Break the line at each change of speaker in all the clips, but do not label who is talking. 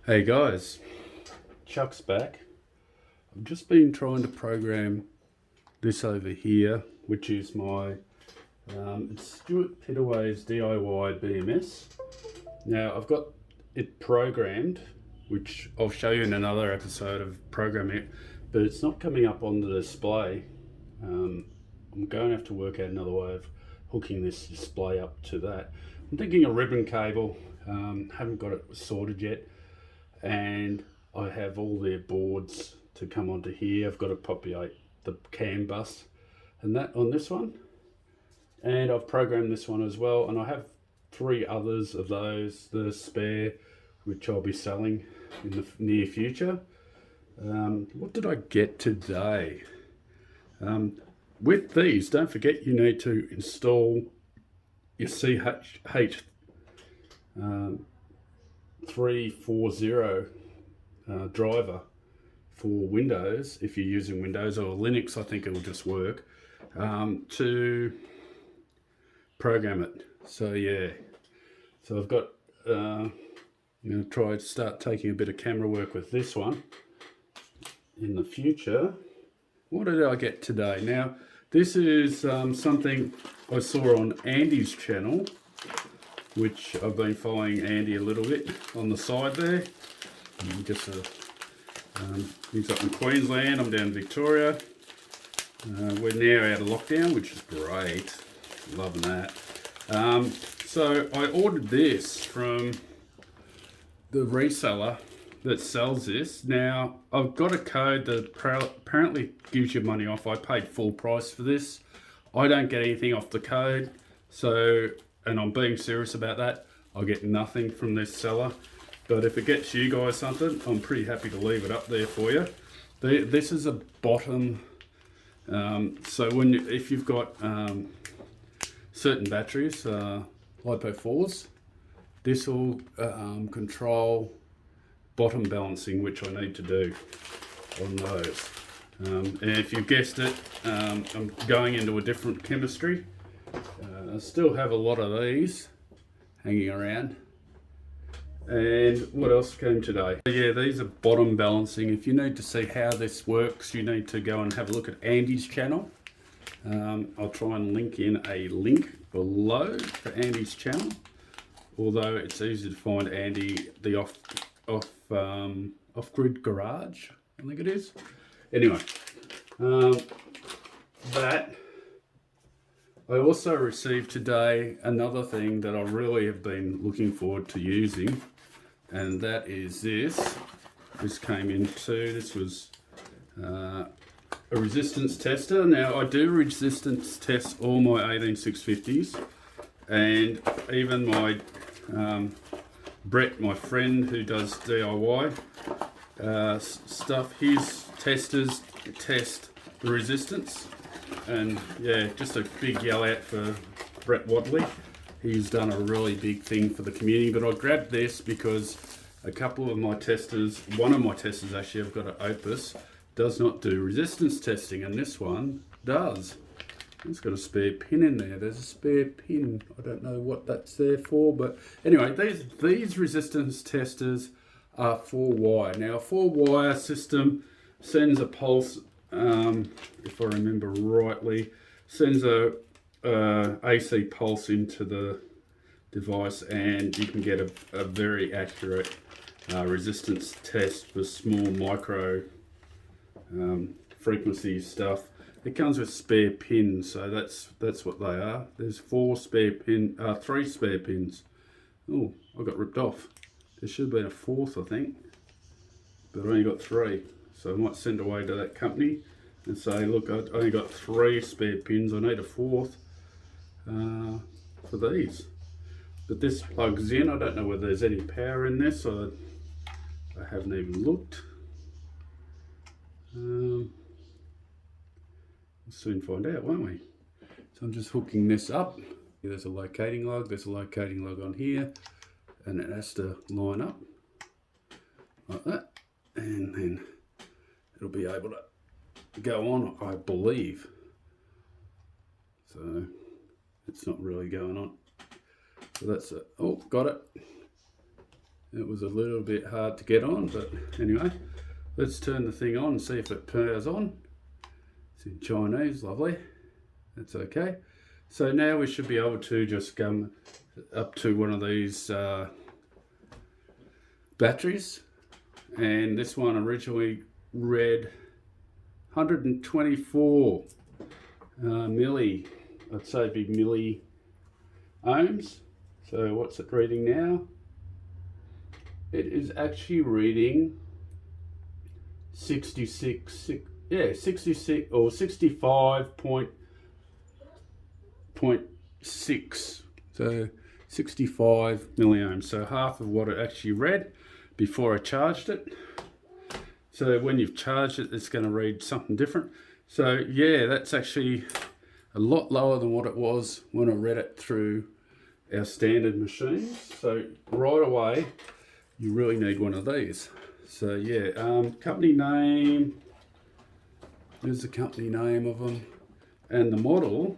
Hey guys, Chuck's back. I've just been trying to program this over here, which is my it's Stuart Pittaway's DIY BMS. Now I've got it programmed, which I'll show you in another episode of programming it, but it's not coming up on the display. I'm going to have to work out another way of hooking this display up to that. I'm thinking a ribbon cable. Haven't got it sorted yet. And I have all their boards to come onto here. I've got to populate the CAN bus and that on this one, and I've programmed this one as well, and I have 3 others of those that are spare, which I'll be selling in the near future. What did I get today? With these, don't forget you need to install your CH 340 driver for Windows. If you're using Windows or Linux, I think it will just work to program it. So yeah, so I've got I'm going to try to start taking a bit of camera work with this one in the future. What did I get today? Now this is something I saw on Andy's channel, which I've been following Andy a little bit on the side there. He's up in Queensland, I'm down in Victoria. We're now out of lockdown, which is great. Loving that. So I ordered this from the reseller that sells this. Now, I've got a code that apparently gives you money off. I paid full price for this. I don't get anything off the code, so, and I'm being serious about that, I'll get nothing from this seller. But if it gets you guys something, I'm pretty happy to leave it up there for you. This is a bottom, so if you've got certain batteries, LiPo4s, this will control bottom balancing, which I need to do on those. And if you've guessed it, I'm going into a different chemistry. I still have a lot of these hanging around. And what else came today? Yeah, these are bottom balancing. If you need to see how this works, you need to go and have a look at Andy's channel. I'll try and link in a link below for Andy's channel. Although it's easy to find Andy, the off-grid garage, I think it is. Anyway, that. I also received today another thing that I really have been looking forward to using, and that is this. This came in too. This was a resistance tester. Now I do resistance test all my 18650s, and even my Brett, my friend who does DIY stuff, his testers test the resistance. And yeah, just a big yell out for Brett Wadley. He's done a really big thing for the community. But I grabbed this because a couple of my testers, one of my testers actually, I've got an Opus, does not do resistance testing, and this one does. It's got a spare pin in there. There's a spare pin. I don't know what that's there for, but anyway, these resistance testers are 4-wire. Now, a 4-wire system sends a pulse, if I remember rightly, sends a AC pulse into the device, and you can get a very accurate resistance test for small micro frequency stuff. It comes with spare pins, so that's what they are. There's 3 spare pins. Oh, I got ripped off. There should have been a 4th, I think, but I only got 3. So I might send away to that company and say, look, I only got 3 spare pins. I need a 4th for these. But this plugs in. I don't know whether there's any power in this. I haven't even looked. We'll soon find out, won't we? So I'm just hooking this up. There's a locating lug. There's a locating lug on here, and it has to line up like that, and then it'll be able to go on, I believe. So it's not really going on. So that's it. Oh, got it. It was a little bit hard to get on, but anyway, let's turn the thing on and see if it powers on. It's in Chinese, lovely. That's okay. So now we should be able to just come up to one of these batteries, and this one originally read 124 milli, I'd say big milli ohms. So what's it reading now? It is actually reading 66 or 65.6. So 65 milliohms. So half of what it actually read before I charged it. So when you've charged it, it's going to read something different. So yeah, that's actually a lot lower than what it was when I read it through our standard machines. So right away, you really need one of these. So yeah, company name, there's the company name of them, and the model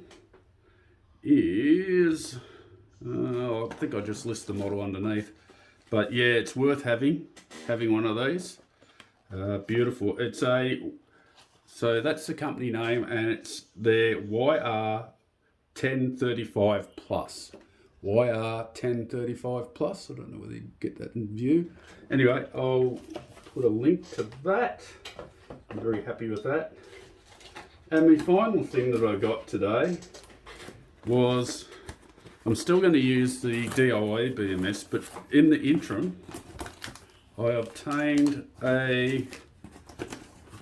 is, I think I just list the model underneath, but yeah, it's worth having one of these. Beautiful. It's so that's the company name, and it's their YR1035 Plus. YR1035 Plus. I don't know whether you get that in view. Anyway, I'll put a link to that. I'm very happy with that. And the final thing that I got today was, I'm still going to use the DIY BMS, but in the interim, I obtained a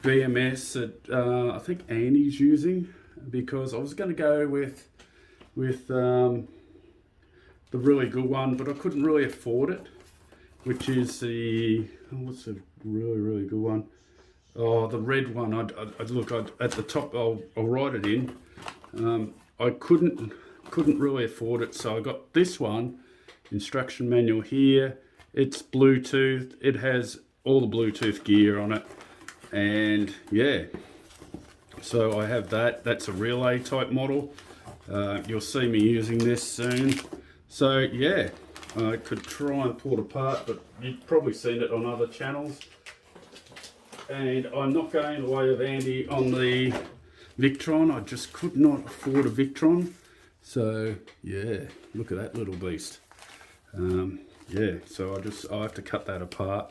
BMS that I think Andy's using, because I was going to go with the really good one, but I couldn't really afford it, which is the, what's a really good one? Oh, the red one. I'd look at the top. I'll write it in. I couldn't really afford it, so I got this one. Instruction manual here. It's Bluetooth. It has all the Bluetooth gear on it, and yeah. So I have that. That's a relay type model. You'll see me using this soon. So yeah, I could try and pull it apart, but you've probably seen it on other channels. And I'm not going the way of Andy on the Victron. I just could not afford a Victron. So yeah, look at that little beast. Yeah, so I have to cut that apart.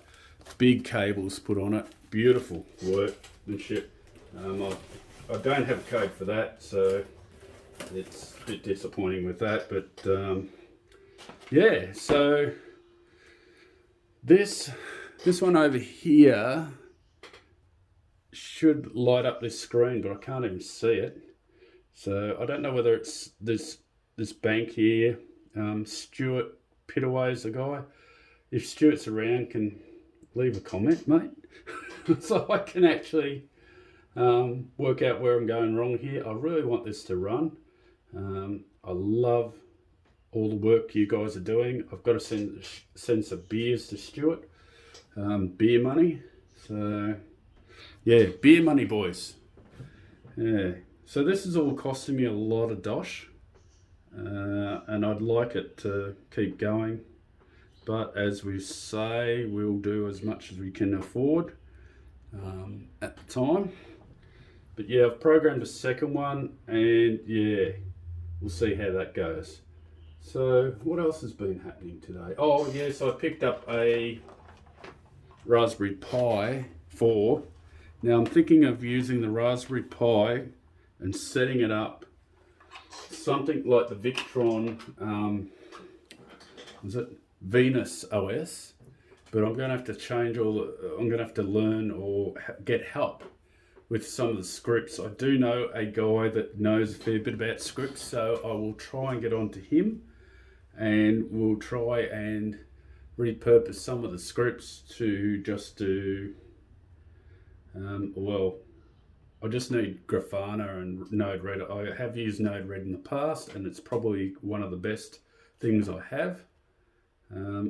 Big cables put on it. Beautiful workmanship. I don't have a code for that, so it's a bit disappointing with that. But yeah, so this one over here should light up this screen, but I can't even see it. So I don't know whether it's this bank here. Stuart Pittaway is the guy. If Stuart's around, can leave a comment, mate, so I can actually work out where I'm going wrong here. I really want this to run. I love all the work you guys are doing. I've got to send some beers to Stuart. Beer money. So yeah, beer money, boys. Yeah. So this is all costing me a lot of dosh, and I'd like it to keep going. But as we say, we'll do as much as we can afford at the time. But yeah, I've programmed a second one, and yeah, we'll see how that goes. So what else has been happening today? Oh yes, I picked up a Raspberry Pi 4. Now I'm thinking of using the Raspberry Pi and setting it up something like the Victron, is it Venus OS? But I'm going to have to change I'm going to have to learn or get help with some of the scripts. I do know a guy that knows a fair bit about scripts, so I will try and get onto him, and we'll try and repurpose some of the scripts to just do, well, I just need Grafana and Node-RED. I have used Node-RED in the past, and it's probably one of the best things I have. I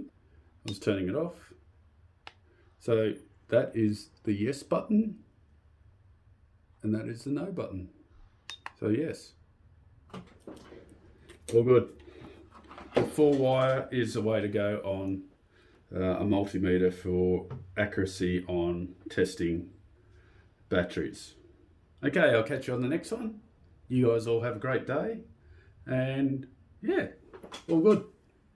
was turning it off. So that is the yes button, and that is the no button. So yes, all good. The 4-wire is the way to go on a multimeter for accuracy on testing batteries. Okay, I'll catch you on the next one. You guys all have a great day, and yeah, all good.